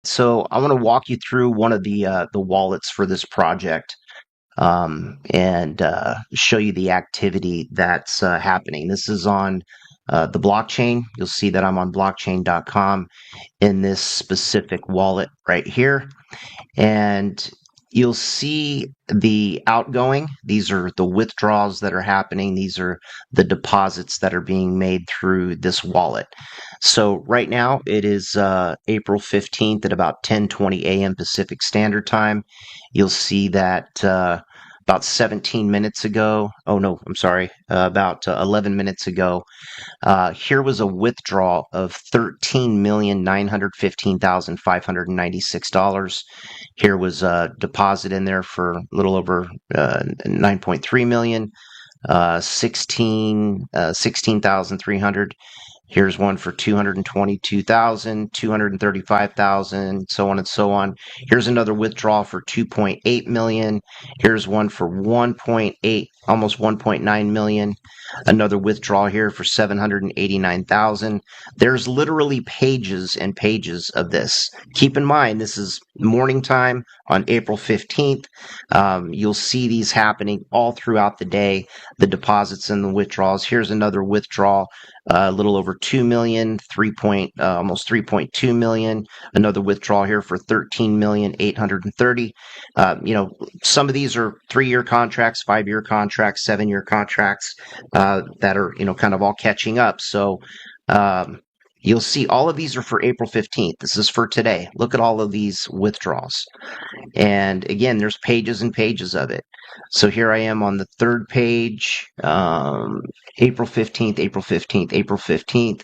So I want to walk you through one of the wallets for this project, and show you the activity that's happening. This is on the blockchain. You'll see that I'm on blockchain.com in this specific wallet right here. And you'll see the outgoing. These are the withdrawals that are happening. These are the deposits that are being made through this wallet. So right now it is April 15th at about 10:20 a.m. Pacific Standard Time. You'll see that about 17 minutes ago, oh no, I'm sorry, about 11 minutes ago, here was a withdrawal of $13,915,596. Here was a deposit in there for a little over 9.3 million, 16,300. Here's one for 222,000, 235,000, so on and so on. Here's another withdrawal for 2.8 million. Here's one for 1.8, almost 1.9 million. Another withdrawal here for 789,000. There's literally pages and pages of this. Keep in mind, this is morning time on April 15th. You'll see these happening all throughout the day, the deposits and the withdrawals. Here's another withdrawal, a little over 2 million, almost 3.2 million. Another withdrawal here for 13,830. Some of these are 3-year contracts, 5-year contracts, 7-year contracts that are, kind of all catching up. So you'll see all of these are for April 15th. This is for today. Look at all of these withdrawals. And again, there's pages and pages of it. So here I am on the third page, April 15th, April 15th, April 15th.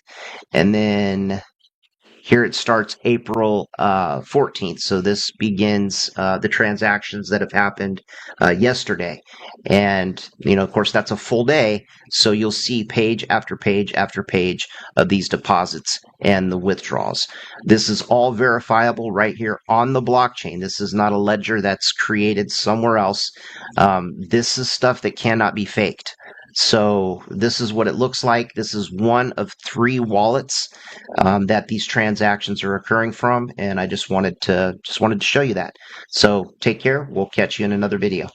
And then here it starts April 14th. So this begins the transactions that have happened yesterday. And, of course, that's a full day. So you'll see page after page after page of these deposits and the withdrawals. This is all verifiable right here on the blockchain. This is not a ledger that's created somewhere else. This is stuff that cannot be faked. So this is what it looks like. This is one of 3 wallets that these transactions are occurring from, and I just wanted to show you that. So take care. We'll catch you in another video.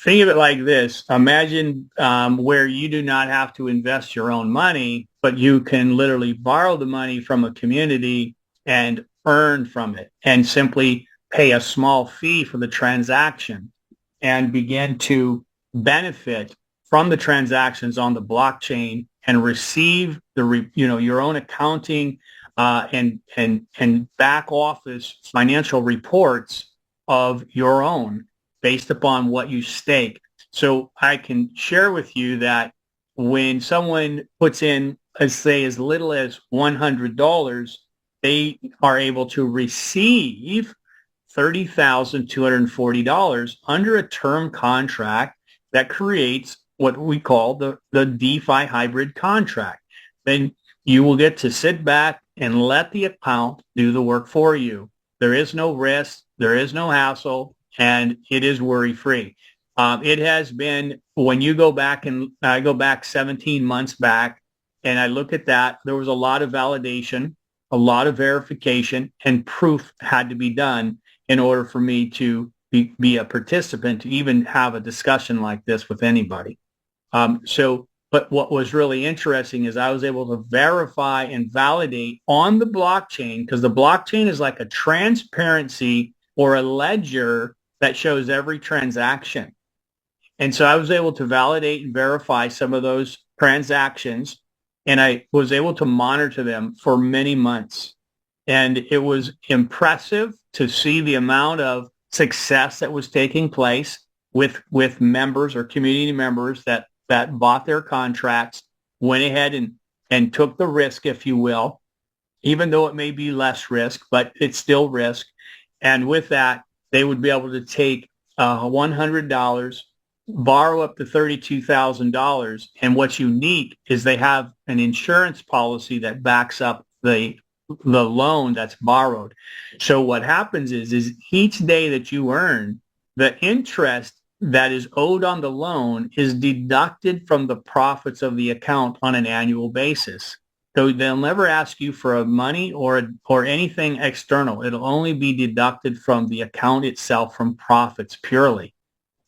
Think of it like this. Imagine where you do not have to invest your own money, but you can literally borrow the money from a community and earn from it and simply pay a small fee for the transaction and begin to benefit from the transactions on the blockchain and receive your own accounting and back office financial reports of your own based upon what you stake. So I can share with you that when someone puts in, let's say, as little as $100, they are able to receive $30,240 under a term contract that creates what we call the DeFi hybrid contract. Then you will get to sit back and let the account do the work for you. There is no risk, there is no hassle, and it is worry-free. It has been, when you go back, and I go back 17 months back, and I look at that, there was a lot of validation, a lot of verification, and proof had to be done in order for me to be a participant, to even have a discussion like this with anybody. But what was really interesting is I was able to verify and validate on the blockchain, because the blockchain is like a transparency or a ledger that shows every transaction. And so I was able to validate and verify some of those transactions, and I was able to monitor them for many months. And it was impressive to see the amount of success that was taking place with members or community members that bought their contracts, went ahead and took the risk, if you will, even though it may be less risk, but it's still risk. And with that, they would be able to take $100, borrow up to $32,000. And what's unique is they have an insurance policy that backs up the loan that's borrowed. So what happens is each day that you earn, the interest that is owed on the loan is deducted from the profits of the account on an annual basis. So they'll never ask you for money or anything external. It'll only be deducted from the account itself, from profits purely.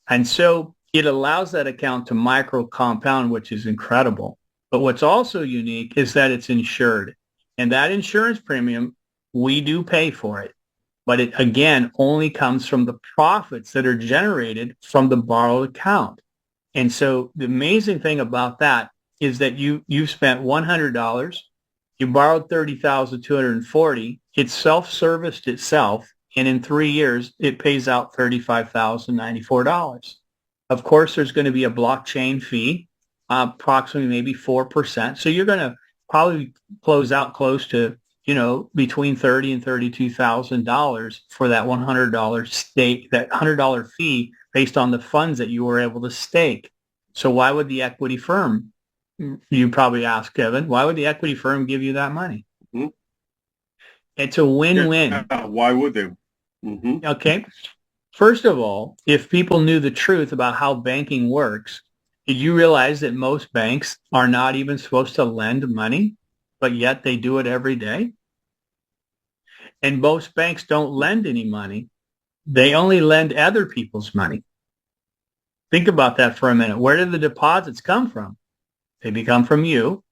And so it allows that account to micro compound, which is incredible. But what's also unique is that it's insured. And that insurance premium, we do pay for it. But it, again, only comes from the profits that are generated from the borrowed account. And so the amazing thing about that is that you spent $100, you borrowed $30,240, it self-serviced itself, and in 3 years, it pays out $35,094. Of course, there's going to be a blockchain fee, approximately maybe 4%. So you're going to probably close out close to, between $30,000 and $32,000 for that $100 stake, that $100 fee based on the funds that you were able to stake. So why would the equity firm, you probably ask, Kevin, why would the equity firm give you that money? Mm-hmm. It's a win-win. Yeah, why would they? Mm-hmm. Okay. First of all, if people knew the truth about how banking works, did you realize that most banks are not even supposed to lend money, but yet they do it every day? And most banks don't lend any money. They only lend other people's money. Think about that for a minute. Where do the deposits come from? They come from you,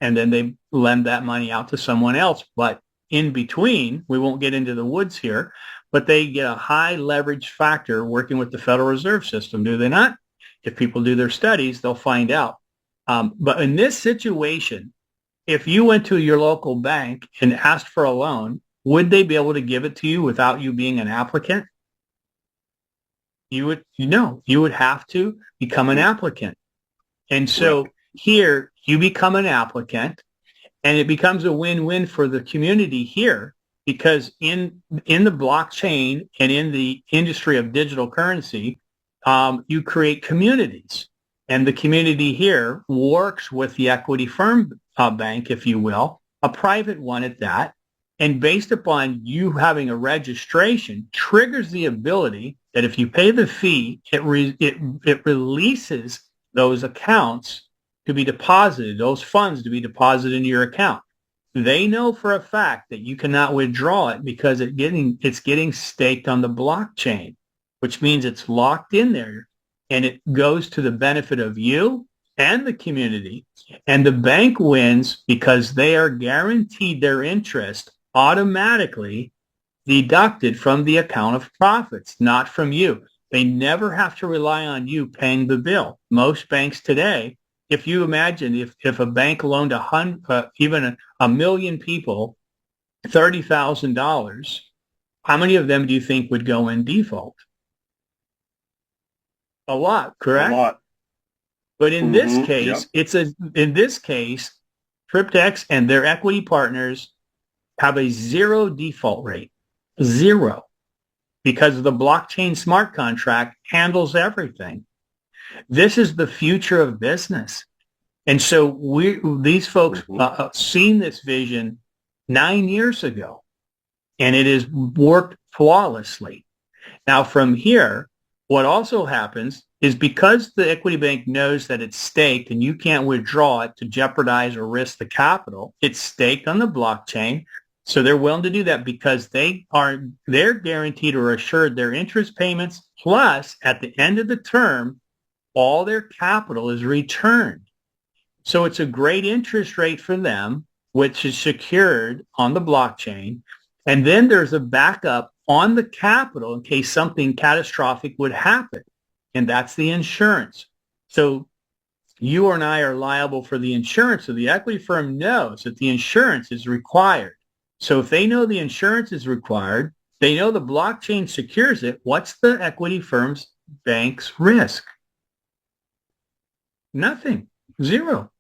and then they lend that money out to someone else. But in between, we won't get into the woods here, but they get a high leverage factor working with the Federal Reserve System, do they not? If people do their studies, they'll find out. But in this situation, if you went to your local bank and asked for a loan, would they be able to give it to you without you being an applicant? You would have to become an applicant. And so here you become an applicant, and it becomes a win-win for the community here, because in the blockchain and in the industry of digital currency, you create communities. And the community here works with the equity firm bank, if you will, a private one at that. And based upon you having a registration, triggers the ability that if you pay the fee, it releases those accounts to be deposited, those funds to be deposited into your account. They know for a fact that you cannot withdraw it because it's getting staked on the blockchain, which means it's locked in there, and it goes to the benefit of you and the community. And the bank wins because they are guaranteed their interest automatically deducted from the account of profits, not from you. They never have to rely on you paying the bill. Most banks today, if you imagine if a bank loaned even a million people $30,000, how many of them do you think would go in default? A lot, correct? A lot. But in this case, in this case, Cryptex and their equity partners have a 0 default rate. 0. Because the blockchain smart contract handles everything. This is the future of business. And so these folks seen this vision 9 years ago, and it has worked flawlessly. Now from here, what also happens is because the equity bank knows that it's staked and you can't withdraw it to jeopardize or risk the capital, it's staked on the blockchain. So they're willing to do that because they're guaranteed or assured their interest payments, plus at the end of the term, all their capital is returned. So it's a great interest rate for them, which is secured on the blockchain. And then there's a backup on the capital in case something catastrophic would happen. And that's the insurance. So you and I are liable for the insurance. So the equity firm knows that the insurance is required. So if they know the insurance is required, they know the blockchain secures it, what's the equity firm's bank's risk? Nothing. 0.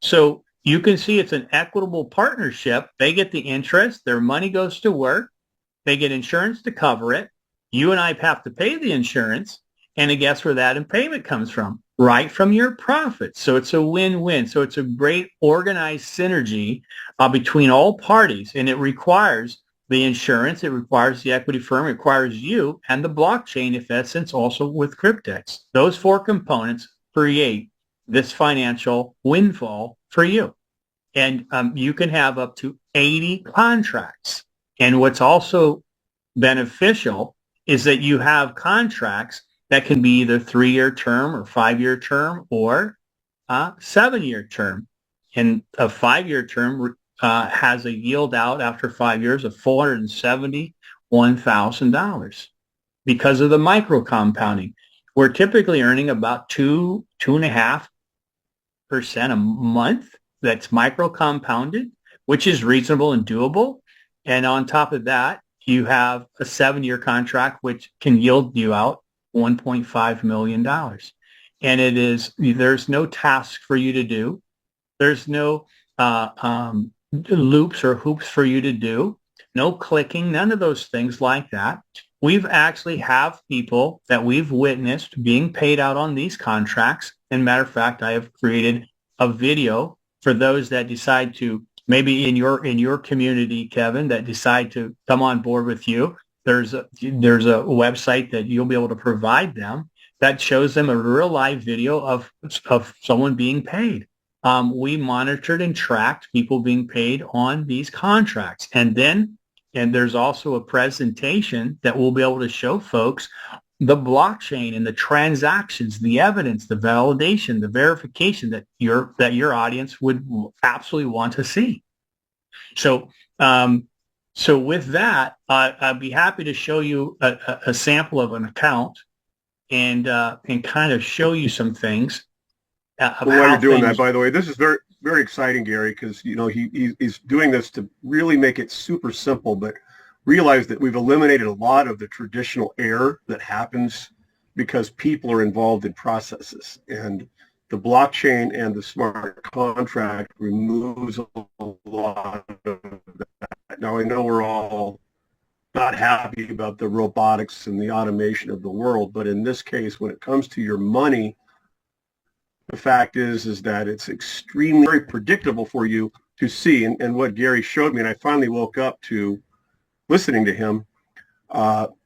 So you can see it's an equitable partnership. They get the interest. Their money goes to work. They get insurance to cover it. You and I have to pay the insurance. And guess where that payment comes from? Right from your profits. So it's a win-win. So it's a great organized synergy between all parties. And it requires the insurance. It requires the equity firm. It requires you and the blockchain, in essence, also with Cryptex. Those 4 components create this financial windfall for you. And you can have up to 80 contracts. And what's also beneficial is that you have contracts that can be either 3-year term or 5-year term or 7-year term. And a 5-year term has a yield out after 5 years of $471,000 because of the micro compounding. We're typically earning about 2.5% a month that's micro compounded, which is reasonable and doable. And on top of that, you have a 7-year contract, which can yield you out $1.5 million. And there's no task for you to do. There's no loops or hoops for you to do. No clicking, none of those things like that. We've actually have people that we've witnessed being paid out on these contracts. And matter of fact, I have created a video for those that decide to, maybe in your community, Kevin, that decide to come on board with you. There's a website that you'll be able to provide them that shows them a real live video of someone being paid. We monitored and tracked people being paid on these contracts. And there's also a presentation that we'll be able to show folks the blockchain and the transactions, the evidence, the validation, the verification that your audience would absolutely want to see. So with that, I'd be happy to show you a sample of an account and kind of show you some things. While you're doing that, by the way, this is very, very exciting, Gary, because he's doing this to really make it super simple, but realize that we've eliminated a lot of the traditional error that happens because people are involved in processes. And the blockchain and the smart contract removes a lot of that. Now, I know we're all not happy about the robotics and the automation of the world, but in this case, when it comes to your money, the fact is that it's extremely very predictable for you to see. And what Gary showed me, and I finally woke up to listening to him,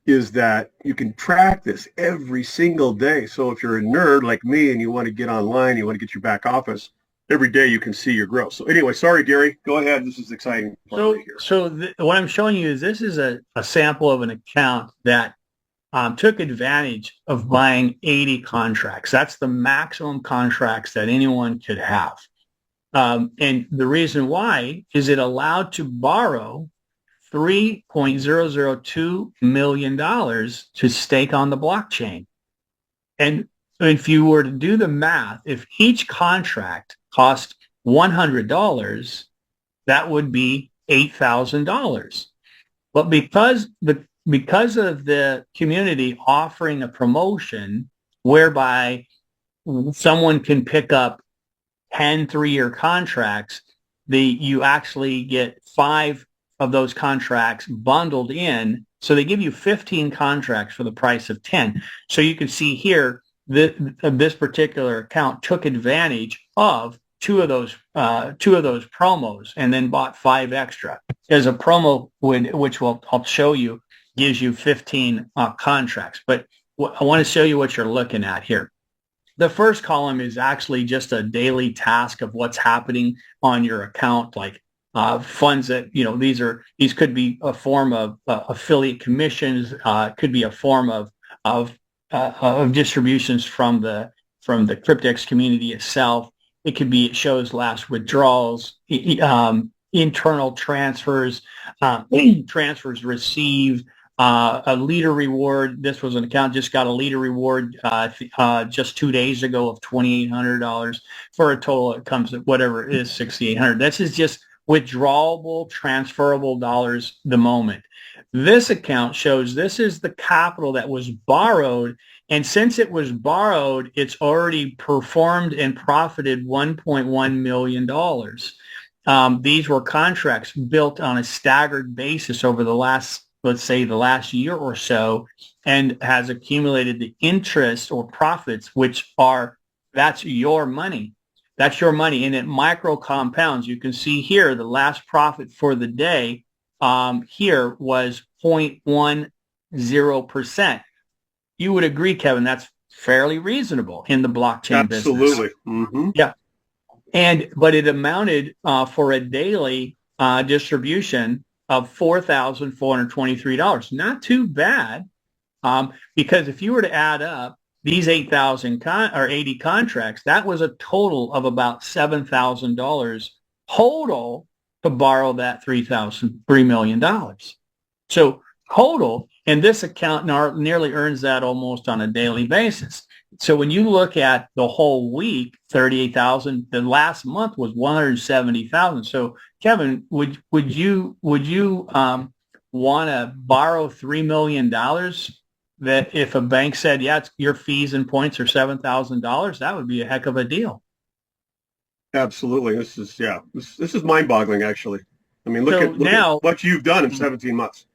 is that you can track this every single day. So if you're a nerd like me and you want to get online, you want to get your back office, every day you can see your growth. So anyway, sorry, Gary, go ahead. This is exciting. What I'm showing you is this is a sample of an account that took advantage of buying 80 contracts. That's the maximum contracts that anyone could have. And the reason why is it allowed to borrow $3.002 million to stake on the blockchain. And if you were to do the math, if each contract cost $100, that would be $8,000. But because of the community offering a promotion whereby someone can pick up 10 3-year contracts, you actually get 5 of those contracts bundled in. So they give you 15 contracts for the price of 10. So you can see here that this particular account took advantage of two of those promos and then bought 5 extra. As a promo which I'll show you, gives you 15 contracts. But I want to show you what you're looking at here. The first column is actually just a daily task of what's happening on your account, like funds that, these could be a form of affiliate commissions, could be a form of distributions from the Cryptex community itself. It could be, it shows last withdrawals, internal transfers, transfers received, a leader reward. This was an account just got a leader reward just 2 days ago of $2,800 for a total. It comes at whatever it is, $6,800. This is just withdrawable, transferable dollars the moment. This account shows this is the capital that was borrowed, and since it was borrowed, it's already performed and profited $1.1 million. These were contracts built on a staggered basis over the last, let's say, the last year or so, and has accumulated the interest or profits, that's your money. That's your money, and it micro compounds. You can see here the last profit for the day here was 0.10%. You would agree, Kevin, that's fairly reasonable in the blockchain business. Absolutely. Mm-hmm. Yeah. But it amounted for a daily distribution of $4,423. Not too bad, because if you were to add up these 8,000 or 80 contracts, that was a total of about $7,000 total to borrow that $3 million. So total, and this account nearly earns that almost on a daily basis. So when you look at the whole week, 38,000, the last month was 170,000. So Kevin, would you want to borrow $3 million that if a bank said, yeah, your fees and points are $7,000, that would be a heck of a deal. Absolutely. This is mind-boggling, actually. I mean, look at what you've done in 17 months.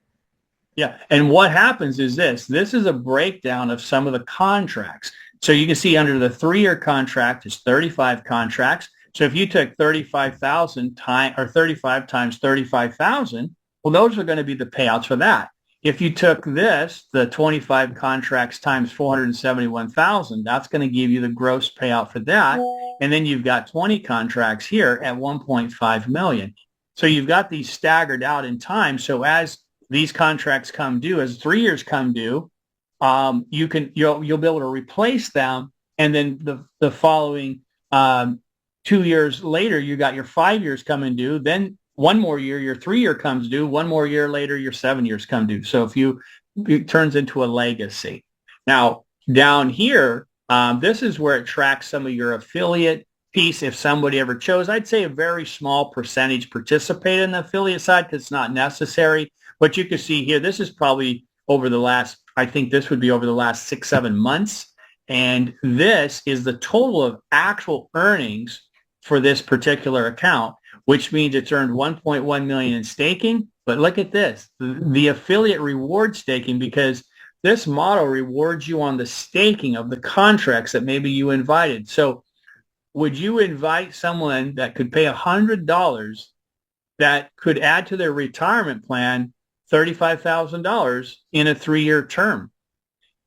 Yeah. And what happens is this is a breakdown of some of the contracts. So you can see under the 3-year contract is 35 contracts. So if you took 35,000 or 35 times 35,000, well, those are going to be the payouts for that. If you took the 25 contracts times 471,000, that's going to give you the gross payout for that. And then you've got 20 contracts here at 1.5 million. So you've got these staggered out in time. So as these contracts come due, as 3 years come due, you'll be able to replace them. And then the following 2 years later, you got your 5 years coming due. Then one more year, your 3-year comes due. One more year later, your 7 years come due. So it turns into a legacy. Now, down here, this is where it tracks some of your affiliate piece. If somebody ever chose, I'd say a very small percentage participate in the affiliate side because it's not necessary. But you can see here, this is probably over the last 6-7 months. And this is the total of actual earnings for this particular account, which means it's earned 1.1 million in staking. But look at this, the affiliate reward staking, because this model rewards you on the staking of the contracts that maybe you invited. So would you invite someone that could pay $100 that could add to their retirement plan $35,000 in a 3-year term?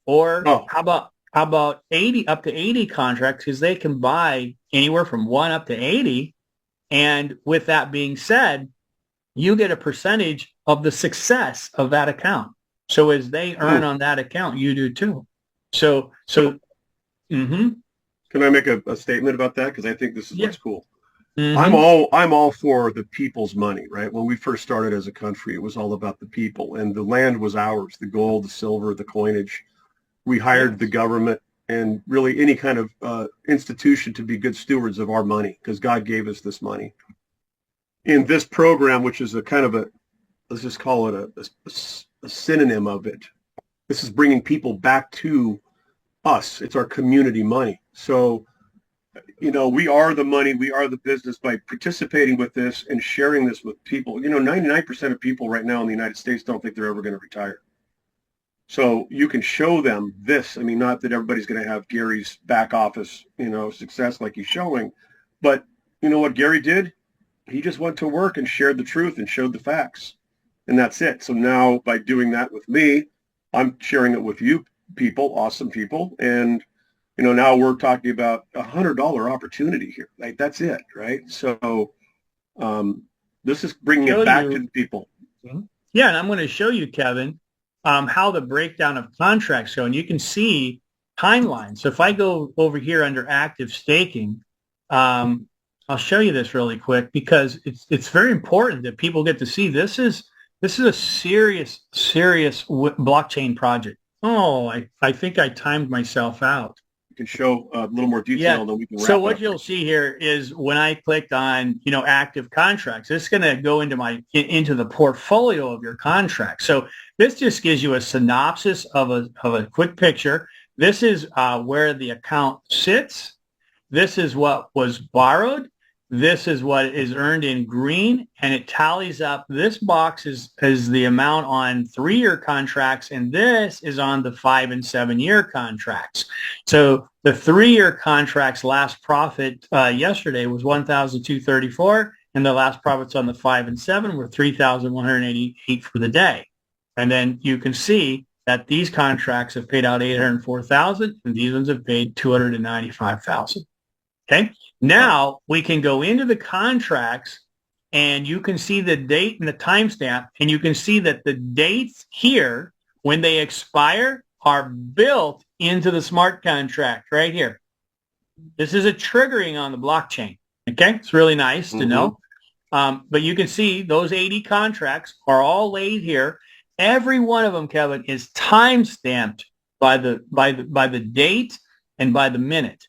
Or how about 80 up to 80 contracts, because they can buy anywhere from 1 up to 80. And with that being said, you get a percentage of the success of that account. So as they earn on that account, you do too. Can I make a statement about that? Because I think this is what's cool. Mm-hmm. I'm all for the people's money, right? When we first started as a country, it was all about the people, and the land was ours, the gold, the silver, the coinage. We hired the government and really any kind of institution to be good stewards of our money, because God gave us this money. In this program, which is a kind of let's just call it a synonym of it, this is bringing people back to us. It's our community money. So, we are the money, we are the business by participating with this and sharing this with people. 99% of people right now in the United States don't think they're ever going to retire. So you can show them this. I mean, not that everybody's going to have Gary's back office, success like he's showing, but you know what Gary did? He just went to work and shared the truth and showed the facts, and that's it. So now by doing that with me, I'm sharing it with you people, awesome people, and now we're talking about $100 opportunity here. Like, that's it, right? So this is bringing it back to the people. Yeah, and I'm going to show you, Kevin, how the breakdown of contracts go, and you can see timelines. So if I go over here under active staking, I'll show you this really quick because it's very important that people get to see this is a serious blockchain project. Oh, I think I timed myself out. You can show a little more detail, then we can wrap So what up. you'll see here is when I clicked on active contracts, it's going to go into the portfolio of your contract. So this just gives you a synopsis of a quick picture. This is where the account sits. This is what was borrowed. This is what is earned in green, and it tallies up. This box is the amount on 3-year contracts, and this is on the 5 and 7-year contracts. So the 3-year contracts last profit yesterday was $1,234, and the last profits on the 5 and 7 were $3,188 for the day. And then you can see that these contracts have paid out $804,000, and these ones have paid $295,000. Okay. Now we can go into the contracts and you can see the date and the timestamp, and you can see that the dates here, when they expire, are built into the smart contract right here. This is a triggering on the blockchain. Okay. It's really nice to know. But you can see those 80 contracts are all laid here. Every one of them, Kevin, is time stamped by the date and by the minute.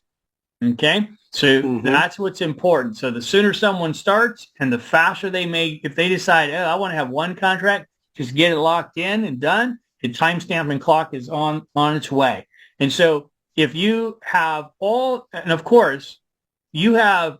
Okay, so that's what's important. So the sooner someone starts, and the faster they may, if they decide, oh, I want to have one contract, just get it locked in and done. The timestamping clock is on its way. And so if you have all, and of course, you have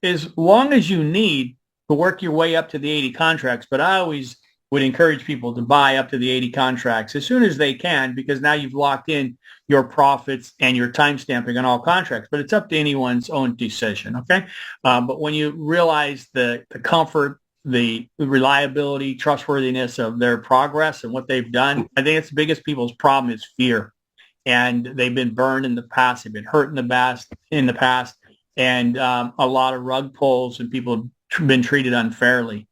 as long as you need to work your way up to the 80 contracts, but I always would encourage people to buy up to the 80 contracts as soon as they can, because now you've locked in your profits and your time stamping on all contracts. But it's up to anyone's own decision, okay? But when you realize the comfort, the reliability, trustworthiness of their progress and what they've done, I think it's the biggest people's problem is fear. And they've been burned in the past. They've been hurt in the past. And a lot of rug pulls, and people have been treated unfairly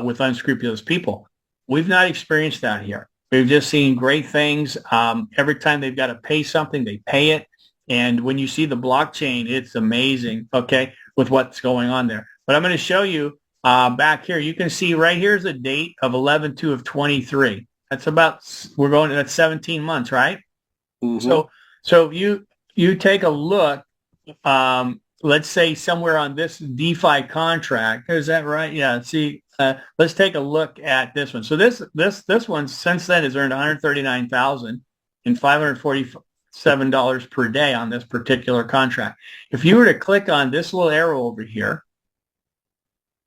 with unscrupulous people. We've not experienced that here. We've just seen great things. Every time they've got to pay something, they pay it. And when you see the blockchain, it's amazing, okay, with what's going on there. But I'm going to show you back here. You can see right here's the date of 11/2/23. That's that's 17 months, right? So you take a look, let's say somewhere on this DeFi contract. Is that right? Yeah. See, let's take a look at this one. So this one since then has earned $139,547 per day on this particular contract. If you were to click on this little arrow over here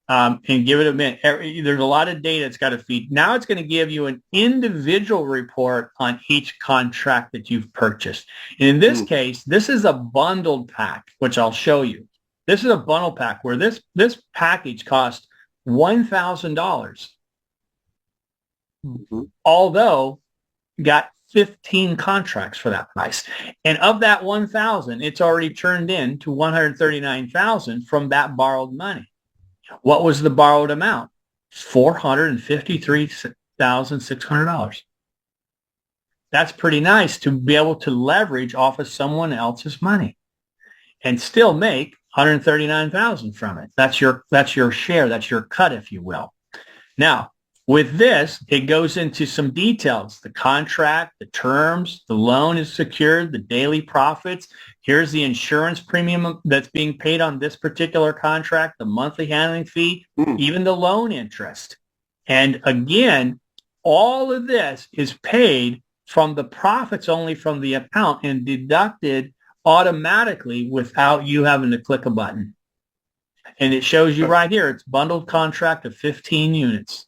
and give it a minute, there's a lot of data it's got to feed. Now it's going to give you an individual report on each contract that you've purchased. And in this case, this is a bundled pack, which I'll show you. This is a bundle pack where this package costs $1,000, although got 15 contracts for that price. And of that 1,000, it's already turned in to 139,000 from that borrowed money. What was the borrowed amount? $453,600. That's pretty nice to be able to leverage off of someone else's money and still make 139,000 from it. That's your share. That's your cut, if you will. Now, with this, it goes into some details. The contract, the terms, the loan is secured, the daily profits. Here's the insurance premium that's being paid on this particular contract, the monthly handling fee, even the loan interest. And again, all of this is paid from the profits only from the account and deducted automatically without you having to click a button. And it shows you right here, it's bundled contract of 15 units.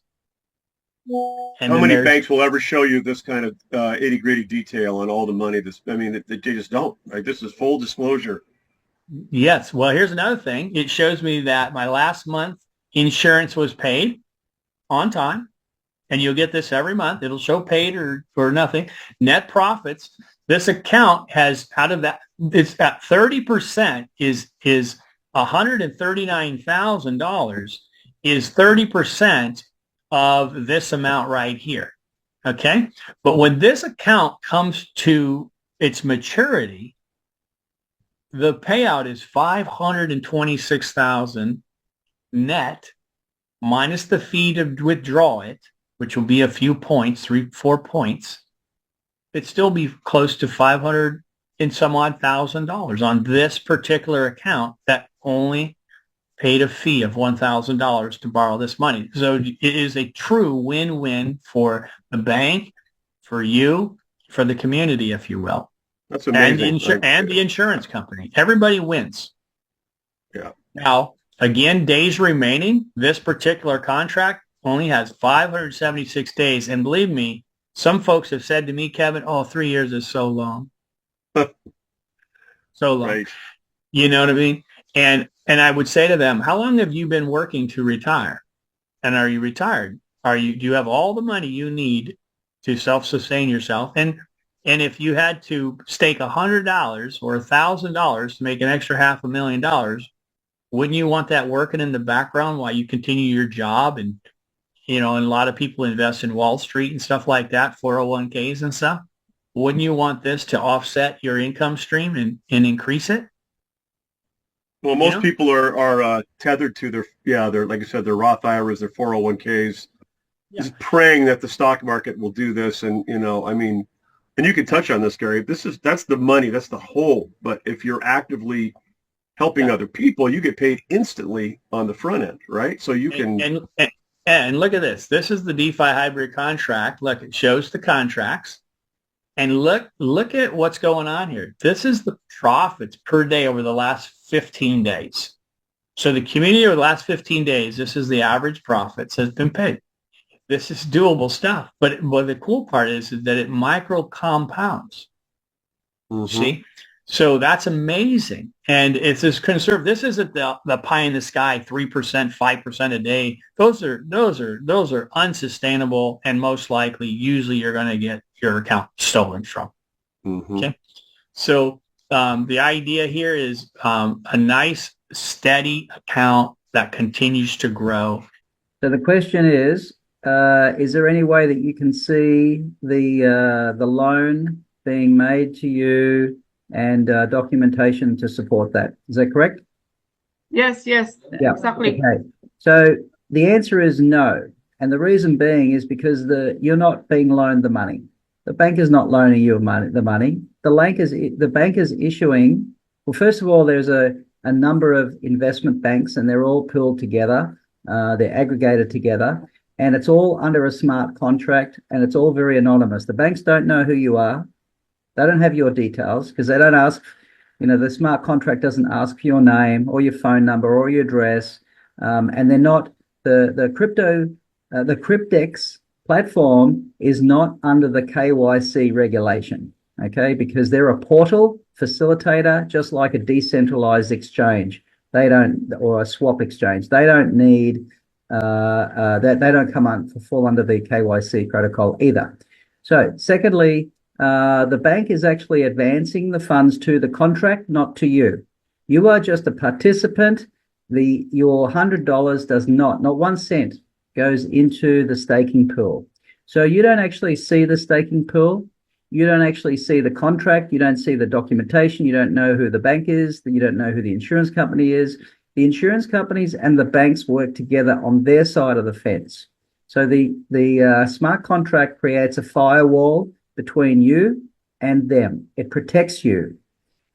And how many banks will ever show you this kind of itty-gritty detail on all the money? They just don't. Right? This is full disclosure. Yes. Well, here's another thing. It shows me that my last month insurance was paid on time, and you'll get this every month. It'll show paid or nothing. Net profits. This account has, out of that, it's at 30% is $139,000 is 30% of this amount right here. Okay. But when this account comes to its maturity, the payout is $526,000 net minus the fee to withdraw it, which will be a few points, 3-4 points. It'd still be close to $500 and some odd $1,000 on this particular account that only paid a fee of $1,000 to borrow this money. So it is a true win-win for the bank, for you, for the community, if you will. That's amazing. And the insurance company. Everybody wins. Yeah. Now, again, days remaining. This particular contract only has 576 days. And believe me, some folks have said to me, Kevin, 3 years is so long. So long. Right. You know what I mean? And I would say to them, how long have you been working to retire? And are you retired? Do you have all the money you need to self-sustain yourself? And And if you had to stake $100 or $1,000 to make an extra $500,000, wouldn't you want that working in the background while you continue your job? And, and a lot of people invest in Wall Street and stuff like that, 401ks and stuff. Wouldn't you want this to offset your income stream and increase it? Well, most people are tethered to their like I said, their Roth IRAs, their 401ks, just praying that the stock market will do this. And, and you can touch on this, Gary. That's the money, that's the whole. But if you're actively helping other people, you get paid instantly on the front end, right? So you can. And look at this. This is the DeFi hybrid contract. Look, it shows the contracts. And look at what's going on here. This is the profits per day over the last 15 days. So the community over the last 15 days, this is the average profits has been paid. This is doable stuff. But the cool part is that it micro compounds. Mm-hmm. See? So that's amazing. And it's this conservative. This isn't the pie in the sky, 3%, 5% a day. Those are unsustainable, and most likely, usually you're going to get your account stolen from. Mm-hmm. Okay. So the idea here is a nice, steady account that continues to grow. So the question is there any way that you can see the loan being made to you and documentation to support that? Is that correct? Yes, yeah, exactly. Okay. So the answer is no. And the reason being is because you're not being loaned the money. The bank is not loaning you the money. The bank is issuing, well, first of all, there's a number of investment banks, and they're all pooled together. They're aggregated together, and it's all under a smart contract, and it's all very anonymous. The banks don't know who you are. They don't have your details because they don't ask, the smart contract doesn't ask for your name or your phone number or your address. And they're not, the Cryptex platform is not under the KYC regulation, okay? Because they're a portal facilitator, just like a decentralized exchange. Or a swap exchange. They don't need, they don't come fall under the KYC protocol either. So secondly, the bank is actually advancing the funds to the contract, not to you. You are just a participant. Your $100 does not 1 cent goes into the staking pool. So you don't actually see the staking pool. You don't actually see the contract. You don't see the documentation. You don't know who the bank is. You don't know who the insurance company is. The insurance companies and the banks work together on their side of the fence. So the smart contract creates a firewall between you and them. It protects you,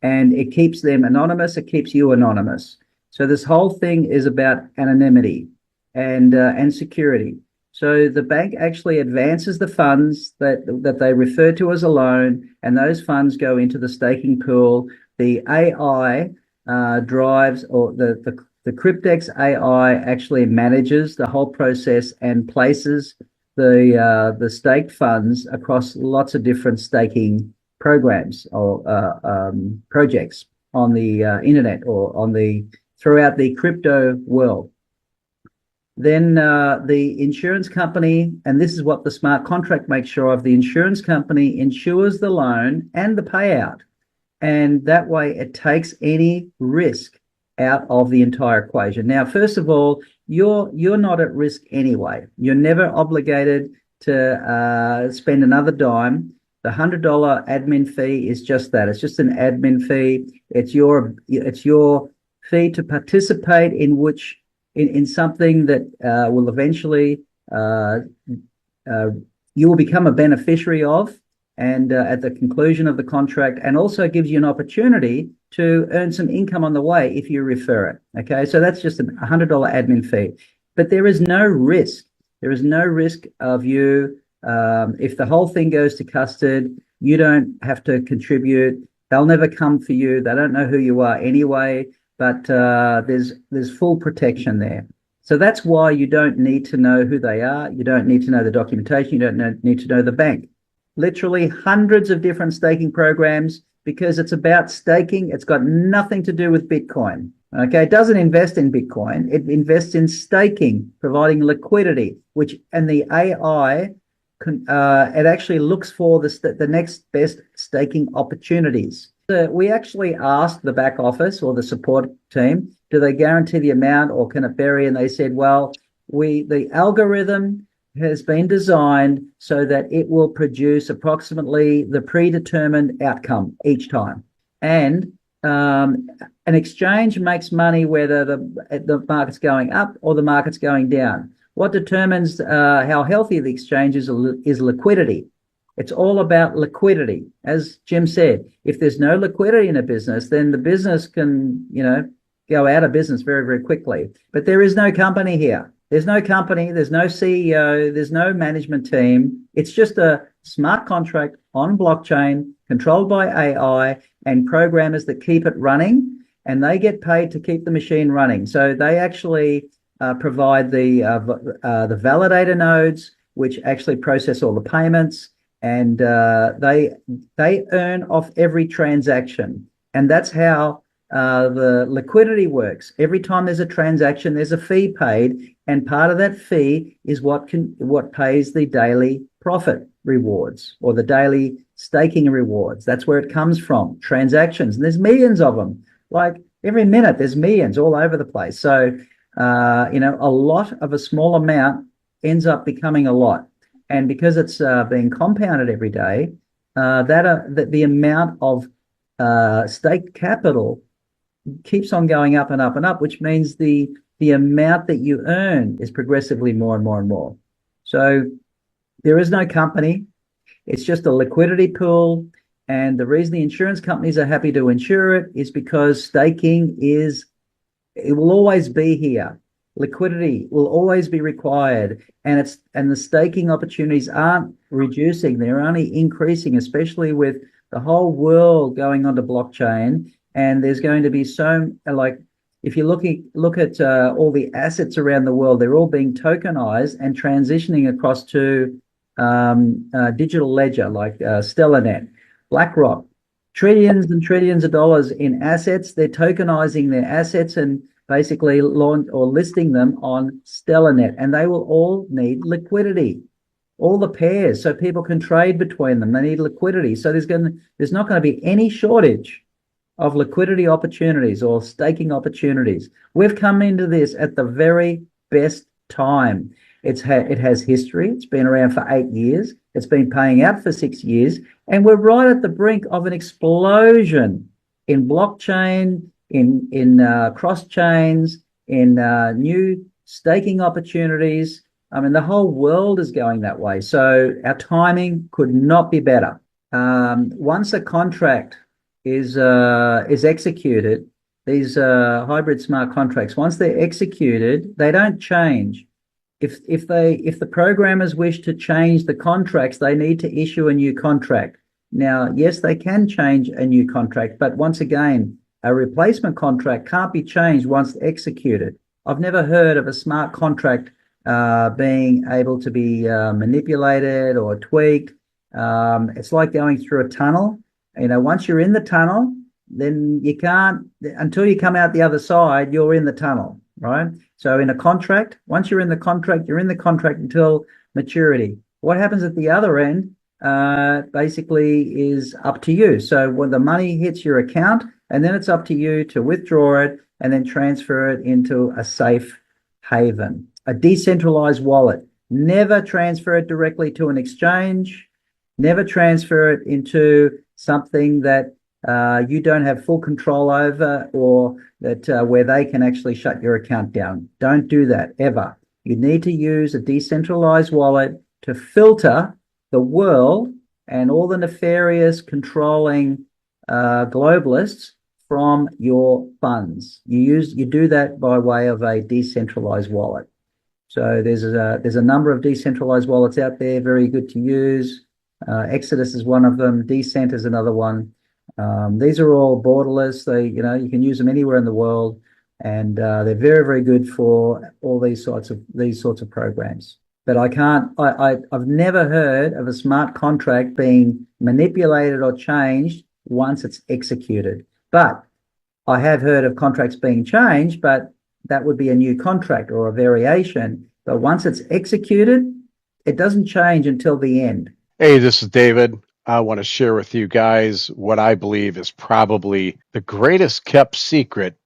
and it keeps them anonymous. It keeps you anonymous. So this whole thing is about anonymity and security. So the bank actually advances the funds that they refer to as a loan, and those funds go into the staking pool. The AI drives, or the Cryptex AI actually manages the whole process and places the staked funds across lots of different staking programs or projects on the internet or throughout the crypto world. Then the insurance company, and this is what the smart contract makes sure of, the insurance company insures the loan and the payout. And that way it takes any risk out of the entire equation. Now, first of all, you're not at risk anyway. You're never obligated to spend another dime. The $100 admin fee is just that. It's just an admin fee. It's your fee to participate in something that will eventually you will become a beneficiary of, and at the conclusion of the contract, and also gives you an opportunity to earn some income on the way if you refer it. Okay, so that's just a $100 admin fee. But there is no risk. There is no risk of you, if the whole thing goes to custody, you don't have to contribute. They'll never come for you. They don't know who you are anyway, but there's full protection there. So that's why you don't need to know who they are. You don't need to know the documentation. You don't need to know the bank. Literally hundreds of different staking programs, because it's about staking. It's got nothing to do with Bitcoin. Okay, it doesn't invest in Bitcoin. It invests in staking, providing liquidity, and the AI it actually looks for the next best staking opportunities. We actually asked the back office or the support team, do they guarantee the amount or can it vary? And they said, well, the algorithm has been designed so that it will produce approximately the predetermined outcome each time. And an exchange makes money whether the market's going up or the market's going down. What determines how healthy the exchange is liquidity. It's all about liquidity. As Jim said, if there's no liquidity in a business, then the business can, go out of business very, very quickly. But there is no company here. There's no company, there's no CEO, there's no management team. It's just a smart contract on blockchain controlled by AI and programmers that keep it running, and they get paid to keep the machine running. So they actually provide the validator nodes, which actually process all the payments, and they earn off every transaction. And that's how the liquidity works. Every time there's a transaction, there's a fee paid, and part of that fee is what pays the daily profit rewards or the daily staking rewards. That's where it comes from, transactions. And there's millions of them. Like every minute, there's millions all over the place. So, a lot of a small amount ends up becoming a lot. And because it's being compounded every day, the amount of staked capital keeps on going up and up and up, which means the amount that you earn is progressively more and more and more. So there is no company. It's just a liquidity pool. And the reason the insurance companies are happy to insure it is because staking it will always be here. Liquidity will always be required. And the staking opportunities aren't reducing. They're only increasing, especially with the whole world going onto blockchain. And there's going to be if you look at all the assets around the world, they're all being tokenized and transitioning across to digital ledger like StellarNet, BlackRock, trillions and trillions of dollars in assets. They're tokenizing their assets and basically listing them on StellarNet, and they will all need liquidity. All the pairs, so people can trade between them. They need liquidity. So there's not going to be any shortage of liquidity opportunities or staking opportunities. We've come into this at the very best time. It has history. It's been around for 8 years. It's been paying out for 6 years. And we're right at the brink of an explosion in blockchain, in cross chains, in new staking opportunities. I mean, the whole world is going that way. So our timing could not be better. Once a contract is executed, these hybrid smart contracts, once they're executed, they don't change. If the programmers wish to change the contracts, they need to issue a new contract. Now, yes, they can change a new contract, but once again, a replacement contract can't be changed once executed. I've never heard of a smart contract being able to be manipulated or tweaked. It's like going through a tunnel. Once you're in the tunnel, then you can't, until you come out the other side, you're in the tunnel, right? So in a contract, once you're in the contract, you're in the contract until maturity. What happens at the other end basically is up to you. So when the money hits your account, and then it's up to you to withdraw it and then transfer it into a safe haven, a decentralized wallet. Never transfer it directly to an exchange. Never transfer it into something that you don't have full control over, or that where they can actually shut your account down. Don't do that ever. You need to use a decentralized wallet to filter the world and all the nefarious controlling globalists from your funds. You do that by way of a decentralized wallet. So there's a number of decentralized wallets out there, very good to use. Exodus is one of them. Decent is another one. These are all borderless. You can use them anywhere in the world, and they're very, very good for all these sorts of programs. But I've never heard of a smart contract being manipulated or changed once it's executed. But I have heard of contracts being changed, but that would be a new contract or a variation. But once it's executed, It doesn't change until the end. Hey, this is David. I want to share with you guys what I believe is probably the greatest kept secret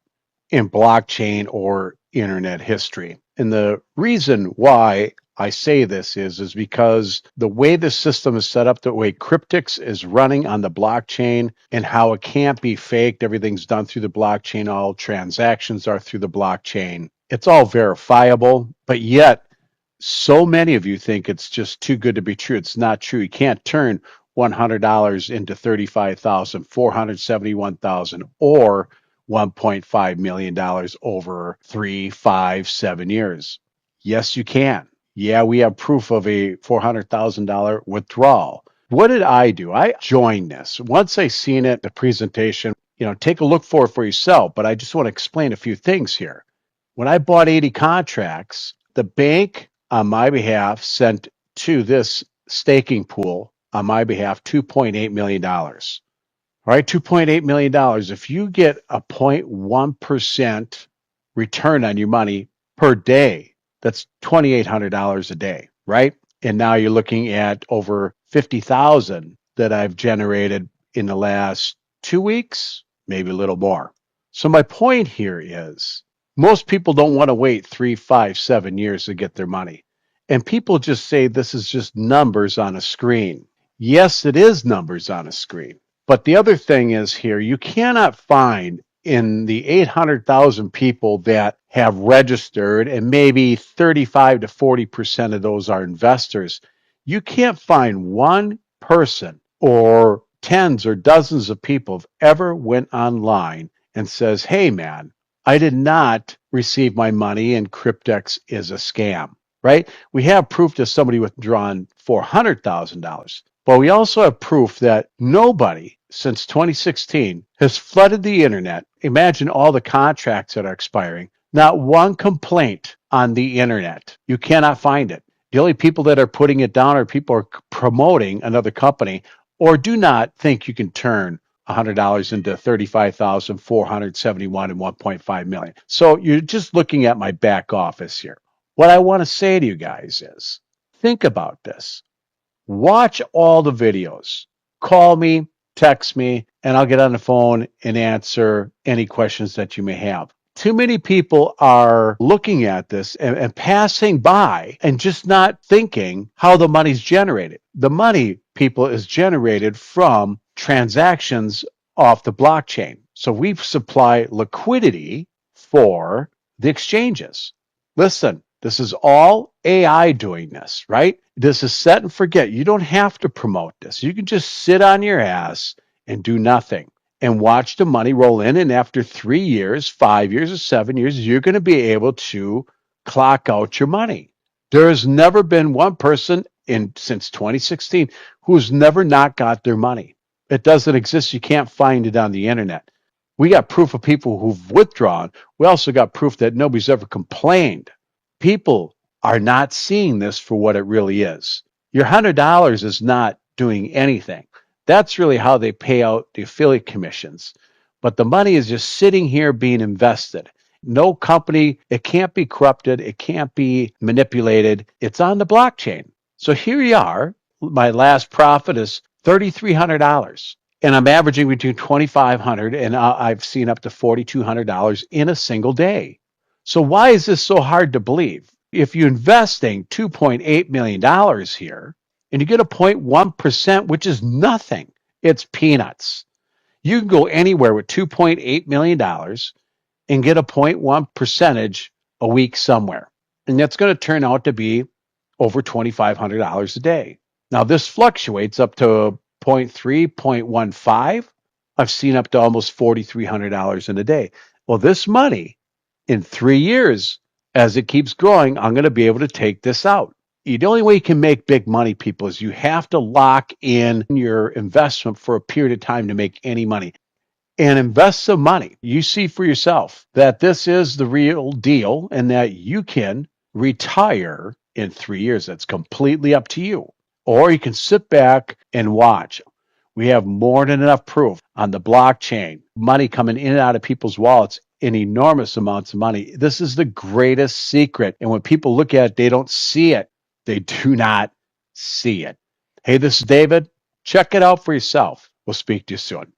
in blockchain or internet history. And the reason why I say this is because the way the system is set up, the way Cryptex is running on the blockchain and how it can't be faked, everything's done through the blockchain, all transactions are through the blockchain. It's all verifiable, but yet so many of you think it's just too good to be true. It's not true. You can't turn $100 into $35,000, $471,000, or $1.5 million over 3, 5, 7 years. Yes, you can. Yeah, we have proof of a $400,000 withdrawal. What did I do? I joined this. Once I seen it, the presentation, take a look for it for yourself. But I just want to explain a few things here. When I bought 80 contracts, the bank on my behalf sent to this staking pool on my behalf $2.8 million. All right, $2.8 million. If you get a 0.1% return on your money per day, that's $2,800 a day, right? And now you're looking at over 50,000 that I've generated in the last 2 weeks, maybe a little more. So my point here is most people don't want to wait 3, 5, 7 years to get their money. And people just say this is just numbers on a screen. Yes, it is numbers on a screen. But the other thing is here, you cannot find in the 800,000 people that have registered, and maybe 35 to 40% of those are investors, you can't find one person or tens or dozens of people have ever went online and says, hey man, I did not receive my money and Cryptex is a scam, right? We have proof that somebody withdrawn $400,000, but we also have proof that nobody since 2016 has flooded the internet. Imagine all the contracts that are expiring. Not one complaint on the internet. You cannot find it. The only people that are putting it down are people who are promoting another company or do not think you can turn $100 into $35,471 and $1.5 million. So you're just looking at my back office here. What I want to say to you guys is think about this. Watch all the videos. Call me, text me, and I'll get on the phone and answer any questions that you may have. Too many people are looking at this and passing by and just not thinking how the money's generated. The money, people, is generated from transactions off the blockchain. So we supply liquidity for the exchanges. Listen, this is all AI doing this, right? This is set and forget. You don't have to promote this. You can just sit on your ass and do nothing and watch the money roll in. And after 3 years, 5 years, or 7 years, you're going to be able to clock out your money. There has never been one person since 2016 who's never not got their money. It doesn't exist. You can't find it on the internet. We got proof of people who've withdrawn. We also got proof that nobody's ever complained. People are not seeing this for what it really is. Your $100 is not doing anything. That's really how they pay out the affiliate commissions. But the money is just sitting here being invested. No company, it can't be corrupted. It can't be manipulated. It's on the blockchain. So here you are. My last profit is $3,300. And I'm averaging between $2,500 and I've seen up to $4,200 in a single day. So why is this so hard to believe? If you're investing $2.8 million here and you get a 0.1%, which is nothing, it's peanuts. You can go anywhere with $2.8 million and get a 0.1 percentage a week somewhere. And that's going to turn out to be over $2,500 a day. Now, this fluctuates up to 0.3, 0.15. I've seen up to almost $4,300 in a day. Well, this money, in 3 years, as it keeps growing, I'm going to be able to take this out. The only way you can make big money, people, is you have to lock in your investment for a period of time to make any money. And invest some money. You see for yourself that this is the real deal and that you can retire in 3 years. That's completely up to you. Or you can sit back and watch. We have more than enough proof on the blockchain, money coming in and out of people's wallets in enormous amounts of money. This is the greatest secret. And when people look at it, they don't see it. They do not see it. Hey, this is David. Check it out for yourself. We'll speak to you soon.